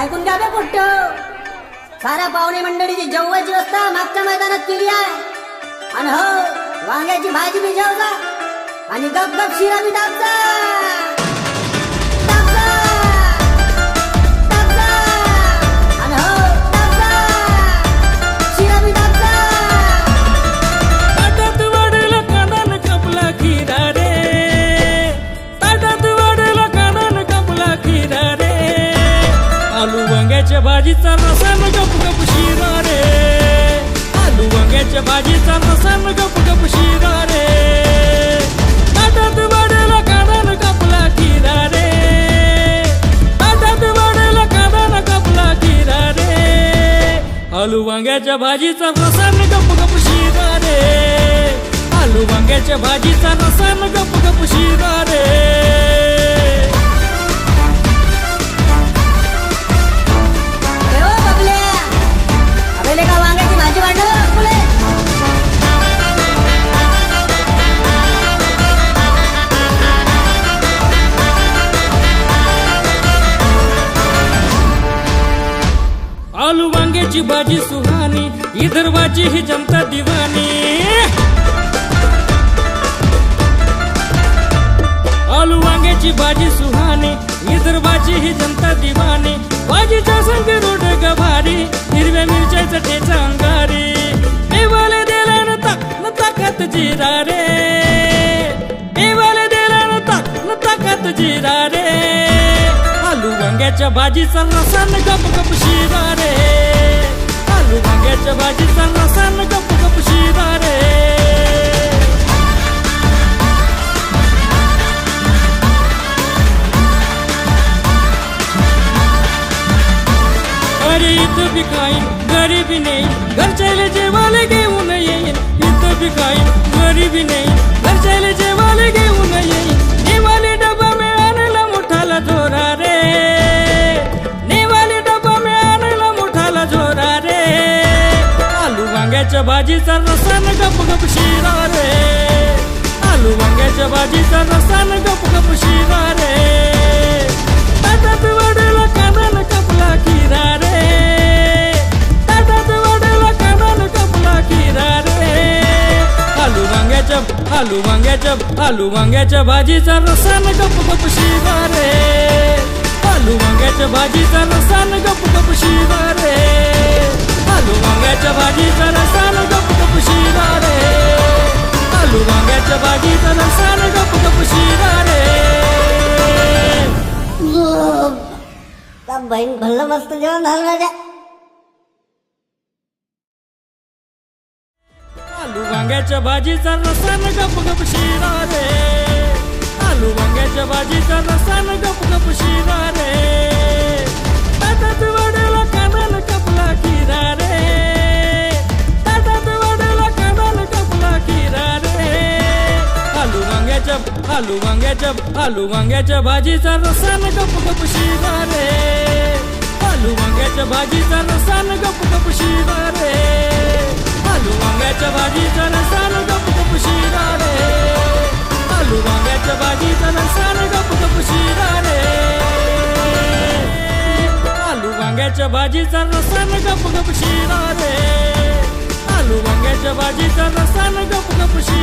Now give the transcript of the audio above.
ऐकून घ्या बे कुठ्ठ, साऱ्या पाहुणे मंडळीची जेवणाची व्यवस्था मागच्या मैदानात केली आहे. आणि हो, वांग्याची भाजी भिजवजा आणि गप गप शिरा बी दाबजा. आणि हो, दाबजा शिरा बी दाबजा. ताटात वाढला कानान कपला खिरा रे, ताटात वाढला कानान कपला खिरा रे. आलू वांग्याच्या भाजीचा रसान गप गप शिरा रे, आलू वांग्याच्या भाजीचा रसान गप गप शिरा रे. ताटात वाढला कानान कपला खिरा रे, ताटात वाढला कानान कपला खिरा रे. आलू वांग्याच्या भाजीचा रसान गप गप शिरा रे, आलू वांग्याच्या भाजीचा रसान गप गप शिरा रे. अरे ओ बबल्या, अबे का वांग्याची भाजी वाढलं फुले. आलू वांग्याची भाजी सुहानी, विदर्भाची ही जनता दिवानी. आलू वांग्याची भाजी सुहानी, विदर्भाची ही जनता दिवानी. भाजीच्या संग रोड गभारी, हिरव्या मिरच्याचा ठेचा अंगारी. देवाले दिला न ताकत जिरा रे, देवाले दिला न ताकत जिरा रे. आलू वांग्याच्या भाजीचा रसान गप गप शिरा रे, आलू वांग्याच्या भाजीचा रसान गप गप शिरा रे. अरे इथं बी खाईन गरीबी नाही, घरच्याला जेवायला घेऊन येईन. इथं बी खाईन गरीबी नाही, घरच्याला जेवायला घेऊन येईन. नेवाले डबा में आणला मोठाला झोरा रे, नेवाले डबा में आणला मोठाला झोरा रे. आलू वांग्याच्या भाजीचा रसान गप गप शिरा रे, आलू वांग्याच्या भाजीचा रसान गप गप शिरा रे. ताटात वाढला कानान कपला खिरा रे, ताटात वाढला कानान कपला खिरा रे. आलू वांग्याच्या भाजीचा रसान गप गप शिरा रे, आलू वांग्याच्या भाजीचा रसान गप गप शिरा रे. आलू वांग्याच्या भाजीचा रसान गप गप शिरा रे, आलू वांग्याच्या भाजीचा रसान गप गप शिरा रे. बहीण भल्लं मस्त जेवण झालं राजा. आलू वांग्याच्या भाजीचा रसान गप गप शिरा रे, आलू वांग्याच्या भाजीचा रसान गप गप शिरा रे. ताटात वाढला कानान कपला खिरा रे, ताटात वाढला कानान कपला खिरा रे. आलू वांग्याच्या भाजीचा रसान गप गप शिरा रे, आलू वांग्याच्या भाजीचा रसान गप गप शिरा रे. आलू वांग्याच्या भाजीचा रसान गप गप शिरा रे, आलू वांग्याच्या भाजीचा रसान गप गप शिरा रे. आलू वांग्याच्या भाजीचा रसान गप गप शिरा रे, आलू वांग्याच्या भाजीचा रसान गप गप शिरा